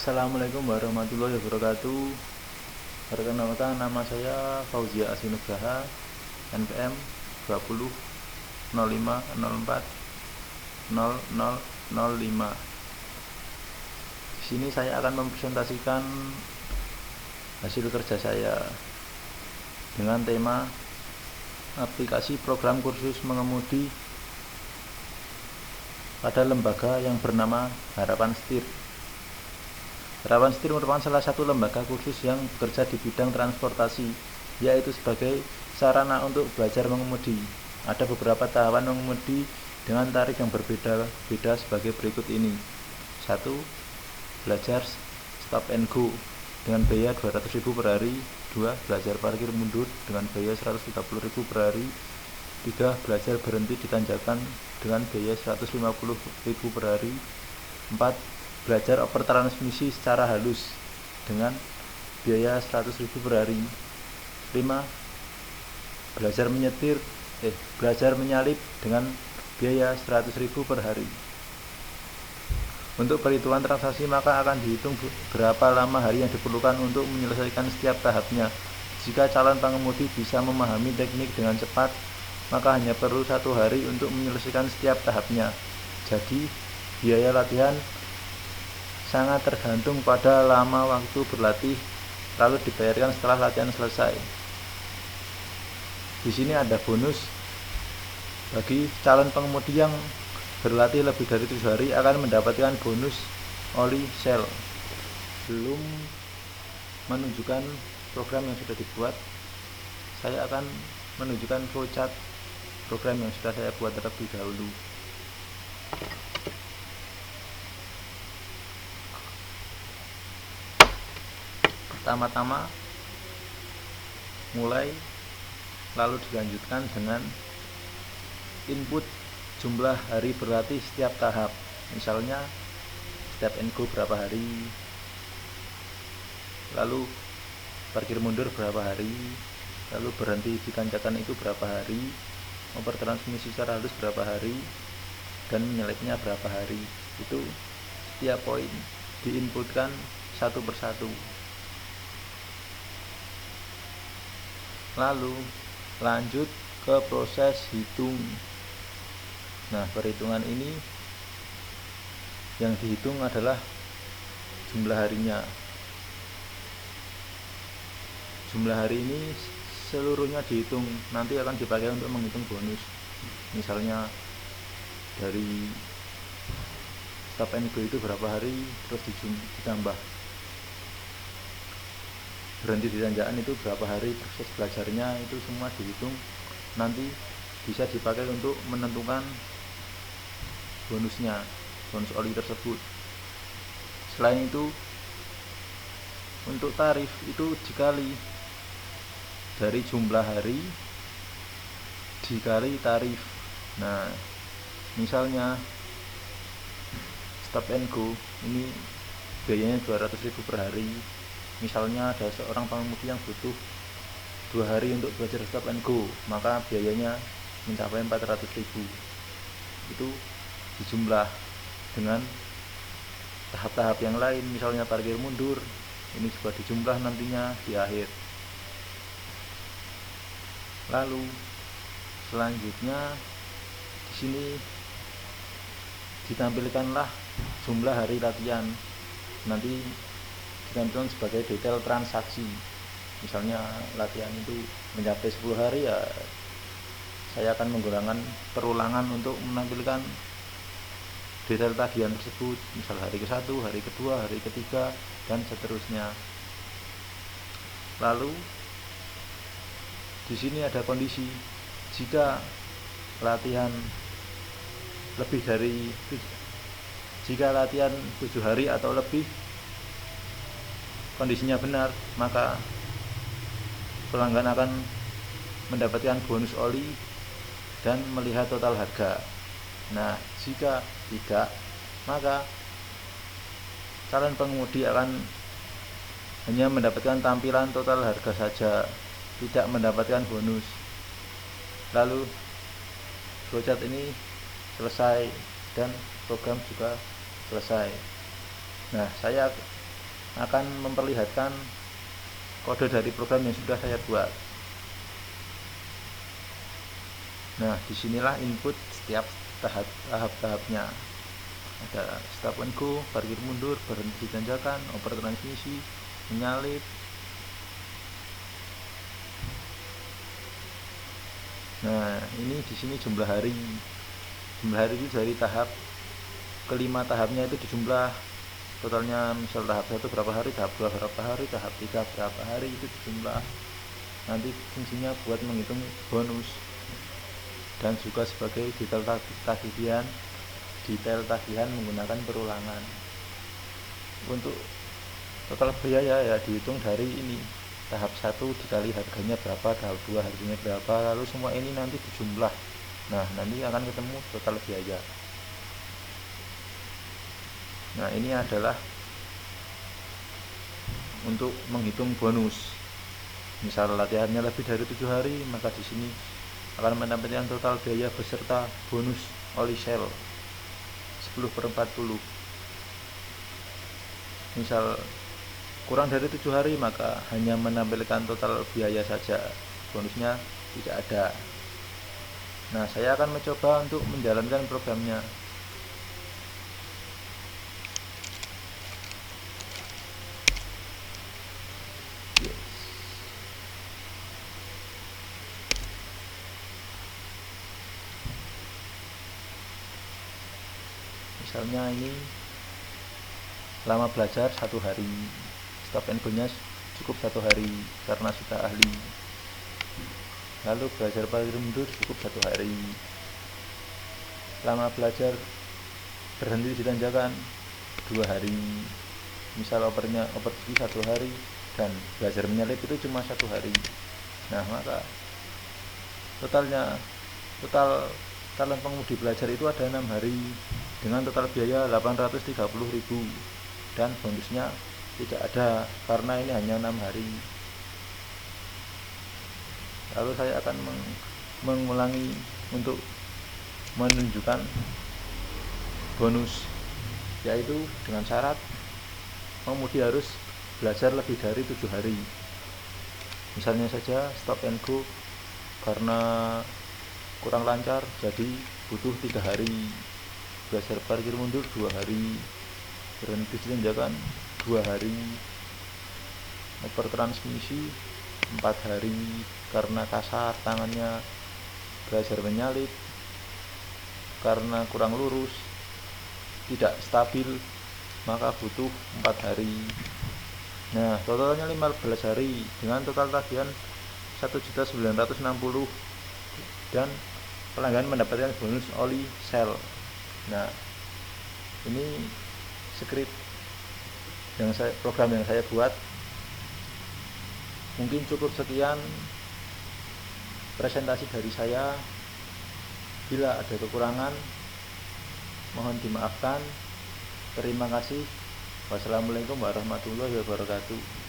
Assalamualaikum warahmatullahi wabarakatuh. Perkenalkan, nama saya Fauzia Asinugraha, NPM 20 05 04 0005. Di sini saya akan mempresentasikan hasil kerja saya dengan tema aplikasi program kursus mengemudi pada lembaga yang bernama Harapan Setir. Harapan Setir merupakan salah satu lembaga kursus yang bekerja di bidang transportasi, yaitu sebagai sarana untuk belajar mengemudi. Ada beberapa tahapan mengemudi dengan tarif yang berbeda-beda sebagai berikut ini. 1. Belajar stop and go dengan biaya 200.000 per hari. 2. Belajar parkir mundur dengan biaya 130.000 per hari. 3. Belajar berhenti di tanjakan dengan biaya 150.000 per hari. 4. Belajar oper transmisi secara halus dengan biaya 100.000 per hari. 5. Belajar menyalip dengan biaya 100.000 per hari. Untuk perhitungan transaksi maka akan dihitung berapa lama hari yang diperlukan untuk menyelesaikan setiap tahapnya. Jika calon pengemudi bisa memahami teknik dengan cepat, maka hanya perlu 1 hari untuk menyelesaikan setiap tahapnya. Jadi, biaya latihan sangat tergantung pada lama waktu berlatih, lalu dibayarkan setelah latihan selesai. Di sini ada bonus bagi calon pengemudi yang berlatih lebih dari 7 hari akan mendapatkan bonus oli sel. Belum menunjukkan program yang sudah dibuat, saya akan menunjukkan flowchart program yang sudah saya buat terlebih dahulu. Pertama-tama mulai, lalu dilanjutkan dengan input jumlah hari berlatih setiap tahap. Misalnya step and go berapa hari, lalu parkir mundur berapa hari, lalu berhenti di tanjakan itu berapa hari, oper transmisi secara halus berapa hari, dan menyalipnya berapa hari. Itu setiap poin diinputkan satu persatu. Lalu lanjut ke proses hitung. Nah, perhitungan ini yang dihitung adalah jumlah harinya. Jumlah hari ini seluruhnya dihitung, nanti akan dipakai untuk menghitung bonus. Misalnya dari stop and go itu berapa hari, terus ditambah berhenti di tanjakan itu berapa hari, proses belajarnya itu semua dihitung, nanti bisa dipakai untuk menentukan bonusnya, bonus oli tersebut. Selain itu, untuk tarif itu dikali dari jumlah hari dikali tarif. Nah, misalnya stop and go ini biayanya 200.000 per hari. Misalnya ada seorang pengemudi yang butuh 2 hari untuk belajar stop and go, maka biayanya mencapai 400.000. Itu dijumlah dengan tahap-tahap yang lain, misalnya parkir mundur, ini juga dijumlah nantinya di akhir. Lalu selanjutnya di sini ditampilkanlah jumlah hari latihan, nanti ditampilkan sebagai detail transaksi. Misalnya latihan itu mencapai 10 hari, ya saya akan menggunakan perulangan untuk menampilkan detail tagihan tersebut, misal hari ke-1, hari ke-2, hari ke-3, dan seterusnya. Lalu di sini ada kondisi, jika latihan lebih dari jika latihan 7 hari atau lebih kondisinya benar, maka pelanggan akan mendapatkan bonus oli dan melihat total harga. Nah, jika tidak, maka calon pengemudi akan hanya mendapatkan tampilan total harga saja, tidak mendapatkan bonus. Lalu flowchart ini selesai dan program juga selesai. Nah, saya akan memperlihatkan kode dari program yang sudah saya buat. Nah, disinilah input setiap tahap-tahapnya. Ada stop and go, parkir mundur, berhenti tanjakan, oper transmisi, menyalip. Nah, ini di sini jumlah hari. Jumlah hari itu dari tahap kelima tahapnya itu dijumlah. Totalnya misal tahap 1 berapa hari, tahap 2 berapa hari, tahap 3 berapa hari, itu dijumlah. Nanti fungsinya buat menghitung bonus dan juga sebagai detail tagihan menggunakan perulangan. Untuk total biaya ya dihitung dari ini, tahap 1 dikali harganya berapa, tahap 2 harganya berapa, lalu semua ini nanti dijumlah. Nah, nanti akan ketemu total biaya. Nah, ini adalah untuk menghitung bonus. Misal latihannya lebih dari 7 hari, maka di sini akan mendapatkan total biaya beserta bonus oli shell 10/40. Misal kurang dari 7 hari, maka hanya menampilkan total biaya saja, bonusnya tidak ada. Nah, saya akan mencoba untuk menjalankan programnya. Misalnya ini lama belajar 1 hari, stop and go nya cukup 1 hari karena sudah ahli. Lalu belajar parkir mundur cukup 1 hari. Lama belajar berhenti di tanjakan 2 hari. Misal oper tinggi 1 hari dan belajar menyalip itu cuma 1 hari. Nah, maka total talent pengemudi belajar itu ada 6 hari dengan total biaya 830.000 dan bonusnya tidak ada karena ini hanya 6 hari. Lalu saya akan mengulangi untuk menunjukkan bonus, yaitu dengan syarat pengemudi harus belajar lebih dari 7 hari. Misalnya saja stop and go karena kurang lancar jadi butuh 3 hari, belajar parkir mundur 2 hari, berhenti di tanjakan 2 hari, oper transmisi 4 hari karena kasar tangannya, belajar menyalip karena kurang lurus, tidak stabil, maka butuh 4 hari. Nah, totalnya 15 hari dengan total tagihan 1.960.000 dan pelanggan mendapatkan bonus oli shell. Nah, ini script program yang saya buat. Mungkin cukup sekian presentasi dari saya. Bila ada kekurangan, mohon dimaafkan. Terima kasih. Wassalamualaikum warahmatullahi wabarakatuh.